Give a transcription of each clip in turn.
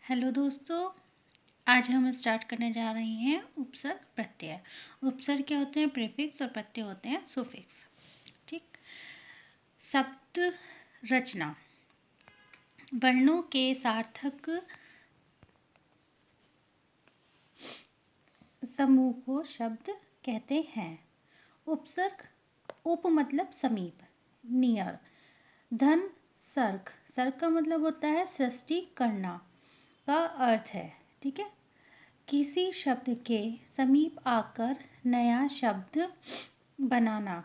Hello दोस्तों, आज हम स्टार्ट करने जा रहे हैं उपसर्ग प्रत्यय। उपसर्ग क्या होते हैं? प्रीफिक्स, और प्रत्यय होते हैं सुफिक्स। ठीक। शब्द रचना। वर्णों के सार्थक समूह को शब्द कहते हैं। उपसर्ग, उप मतलब समीप, नियर। धन सर्ग, सर्ग का मतलब होता है सृष्टि करना का अर्थ है। ठीक है। किसी शब्द के समीप आकर नया शब्द बनाना।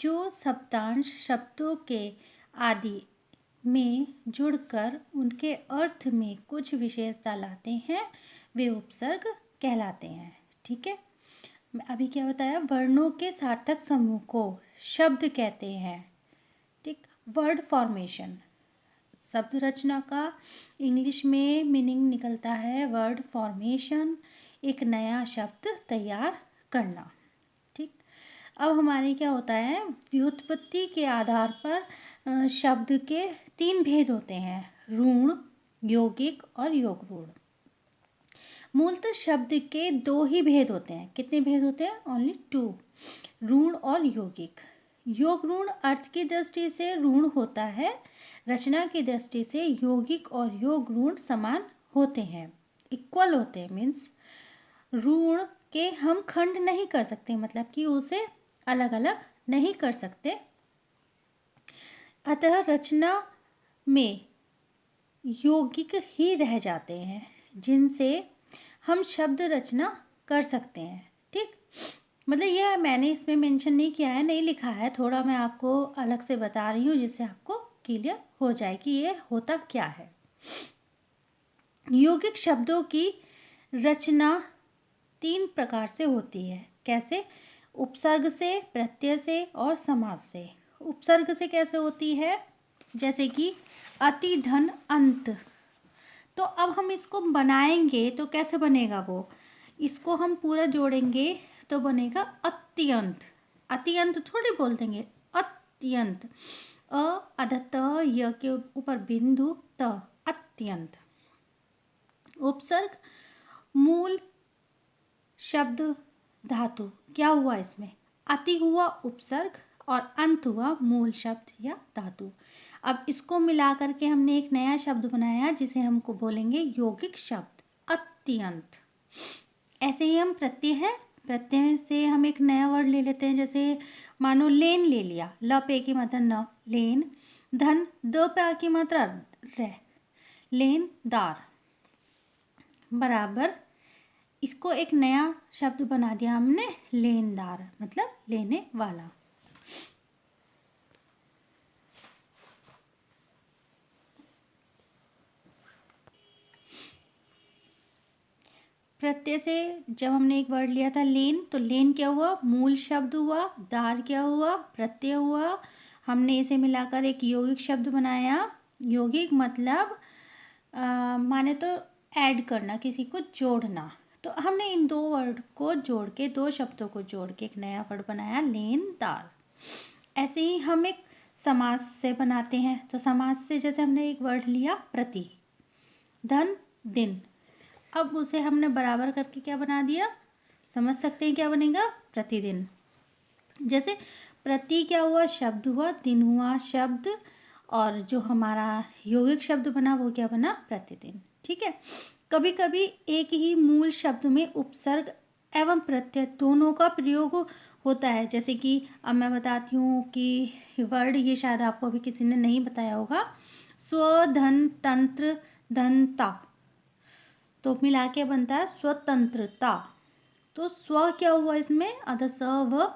जो शब्दांश शब्दों के आदि में जुड़कर उनके अर्थ में कुछ विशेषता लाते हैं वे उपसर्ग कहलाते हैं। ठीक है। अभी क्या बताया? वर्णों के सार्थक समूह को शब्द कहते हैं। ठीक। वर्ड फॉर्मेशन, शब्द रचना का इंग्लिश में मीनिंग निकलता है वर्ड फॉर्मेशन, एक नया शब्द तैयार करना। ठीक। अब हमारे क्या होता है? व्युत्पत्ति के आधार पर शब्द के 3 भेद होते हैं, ऋण, यौगिक और योगरूढ़। मूलतः शब्द के 2 ही भेद होते हैं। कितने भेद होते हैं? ओनली 2, ऋण और यौगिक। योगरूढ़ अर्थ की दृष्टि से ऋण होता है, रचना की दृष्टि से यौगिक और योगरूढ़ समान होते हैं, इक्वल होते हैं। मीन्स ऋण के हम खंड नहीं कर सकते, मतलब कि उसे अलग अलग नहीं कर सकते। अतः रचना में यौगिक ही रह जाते हैं जिनसे हम शब्द रचना कर सकते हैं। ठीक। मतलब यह मैंने इसमें मेंशन नहीं किया है, नहीं लिखा है, थोड़ा मैं आपको अलग से बता रही हूँ जिससे आपको क्लियर हो जाए कि ये होता क्या है। यौगिक शब्दों की रचना 3 प्रकार से होती है। कैसे? उपसर्ग से, प्रत्यय से और समास से। उपसर्ग से कैसे होती है? जैसे कि अति, धन, अंत। तो अब हम इसको बनाएंगे तो कैसे बनेगा वो? इसको हम पूरा जोड़ेंगे तो बनेगा अत्यंत। अत्यंत थोड़ी बोल देंगे, अत्यंत। अध त, य के ऊपर बिंदु त, अत्यंत। उपसर्ग, मूल शब्द धातु। क्या हुआ इसमें? अति हुआ उपसर्ग और अंत हुआ मूल शब्द या धातु। अब इसको मिला करके हमने एक नया शब्द बनाया जिसे हमको बोलेंगे यौगिक शब्द, अत्यंत। ऐसे ही हम प्रत्यय है, प्रत्यय से हम एक नया वर्ड ले लेते हैं। जैसे मानो लेन ले लिया, ल पे की मात्रा न, लेन। धन, द पे की मात्रा रे, लेनदार। बराबर इसको एक नया शब्द बना दिया हमने, लेनदार, मतलब लेने वाला। प्रत्यय से जब हमने एक वर्ड लिया था लेन, तो लेन क्या हुआ? मूल शब्द हुआ। दार क्या हुआ? प्रत्यय हुआ। हमने इसे मिलाकर एक यौगिक शब्द बनाया। यौगिक मतलब माने तो ऐड करना, किसी को जोड़ना। तो हमने इन 2 वर्ड को जोड़ के, 2 शब्दों को जोड़ के एक नया वर्ड बनाया, लेनदार। ऐसे ही हम एक समास से बनाते हैं। तो समास से जैसे हमने एक वर्ड लिया प्रति, धन, दिन। अब उसे हमने बराबर करके क्या बना दिया? समझ सकते हैं क्या बनेगा? प्रतिदिन। जैसे प्रति क्या हुआ? शब्द हुआ, दिन हुआ शब्द, और जो हमारा यौगिक शब्द बना वो क्या बना? प्रतिदिन। ठीक है। कभी कभी एक ही मूल शब्द में उपसर्ग एवं प्रत्यय दोनों का प्रयोग होता है। जैसे कि अब मैं बताती हूँ कि वर्ड, ये शायद आपको अभी किसी ने नहीं बताया होगा, स्व, धन, तंत्र, धनता। तो मिला के बनता है स्वतंत्रता। तो स्व क्या हुआ इसमें? अध स व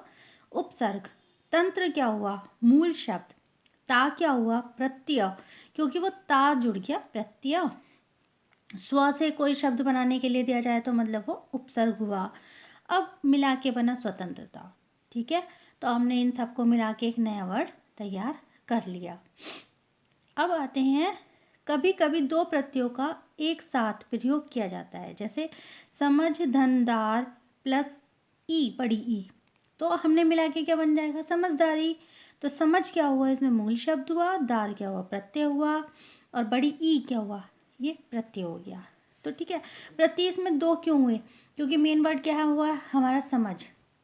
उपसर्ग। तंत्र क्या हुआ? मूल शब्द। ता क्या हुआ? प्रत्यय, क्योंकि वो ता जुड़ गया, प्रत्यय। स्व से कोई शब्द बनाने के लिए दिया जाए तो मतलब वो उपसर्ग हुआ। अब मिला के बना स्वतंत्रता। ठीक है। तो हमने इन सबको मिला के एक नया वर्ड तैयार कर लिया। अब आते हैं, कभी कभी 2 प्रत्ययों का एक साथ प्रयोग किया जाता है। जैसे समझ, धनदार प्लस ई, बड़ी ई। तो हमने मिला के क्या बन जाएगा? समझदारी। तो समझ क्या हुआ? इसमें मूल शब्द हुआ, दार क्या हुआ? प्रत्यय हुआ, और बड़ी ई क्या हुआ? ये प्रत्यय हो गया। तो ठीक है, प्रत्यय इसमें दो क्यों हुए, क्योंकि मेन वर्ड क्या हुआ हमारा समझ।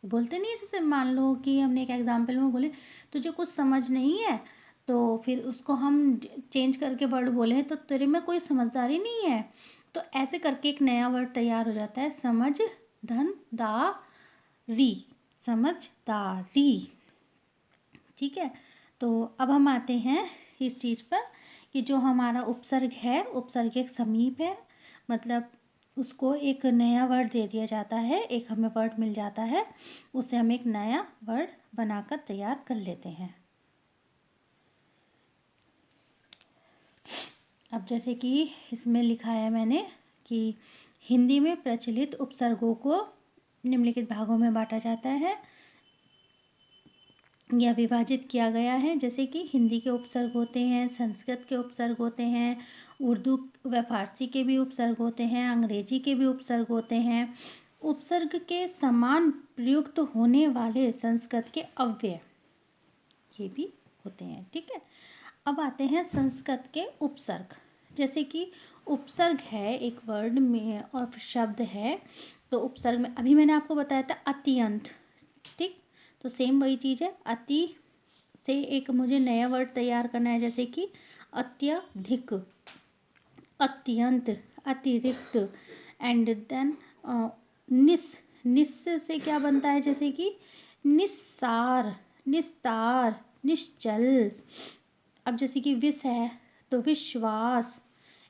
बोलते नहीं है, जैसे मान लो कि हमने एक एग्जाम्पल में बोले तुझे कुछ समझ नहीं है, तो फिर उसको हम चेंज करके वर्ड बोले तो तेरे में कोई समझदारी नहीं है, तो ऐसे करके एक नया वर्ड तैयार हो जाता है, समझ धन दा री, समझदारी। ठीक है, तो अब हम आते हैं इस चीज़ पर कि जो हमारा उपसर्ग है, उपसर्ग एक समीप है, मतलब उसको एक नया वर्ड दे दिया जाता है, एक हमें वर्ड मिल जाता है, उससे हम एक नया वर्ड बनाकर तैयार कर लेते हैं। अब जैसे कि इसमें लिखा है मैंने कि हिंदी में प्रचलित उपसर्गों को निम्नलिखित भागों में बांटा जाता है या विभाजित किया गया है। जैसे कि हिंदी के उपसर्ग होते हैं, संस्कृत के उपसर्ग होते हैं, उर्दू व फारसी के भी उपसर्ग होते हैं, अंग्रेजी के भी उपसर्ग होते हैं। उपसर्ग के समान प्रयुक्त होने वाले संस्कृत के अव्यय ये भी होते हैं। ठीक है, अब आते हैं संस्कृत के उपसर्ग। जैसे कि उपसर्ग है एक वर्ड में और शब्द है, तो उपसर्ग में अभी मैंने आपको बताया था अत्यंत। ठीक, तो सेम वही चीज़ है, अति से एक मुझे नया वर्ड तैयार करना है, जैसे कि अत्यधिक, अत्यंत, अतिरिक्त, एंड देन निस से क्या बनता है, जैसे कि निस्सार, निस्तार, निश्चल। अब जैसे कि विष है तो विश्वास,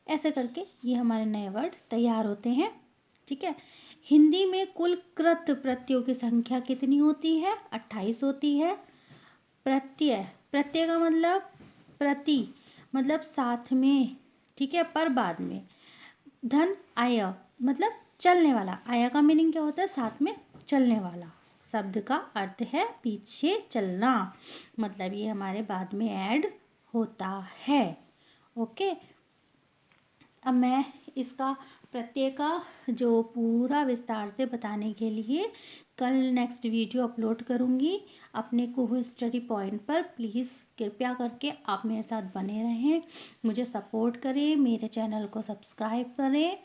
ऐसे करके ये हमारे नए वर्ड तैयार होते हैं। ठीक है, हिंदी में कुल कृत प्रत्ययों की संख्या कितनी होती है, 28 होती है। प्रत्यय, प्रत्यय का मतलब प्रति, मतलब साथ में, ठीक है, पर बाद में। धन आय मतलब चलने वाला, आया का मीनिंग क्या होता है, साथ में चलने वाला। शब्द का अर्थ है पीछे चलना, मतलब ये हमारे बाद में ऐड होता है। ओके, अब मैं इसका प्रत्यय का जो पूरा विस्तार से बताने के लिए कल नेक्स्ट वीडियो अपलोड करूँगी अपने कुहू स्टडी पॉइंट पर। प्लीज़ कृपया करके आप मेरे साथ बने रहें, मुझे सपोर्ट करें, मेरे चैनल को सब्सक्राइब करें।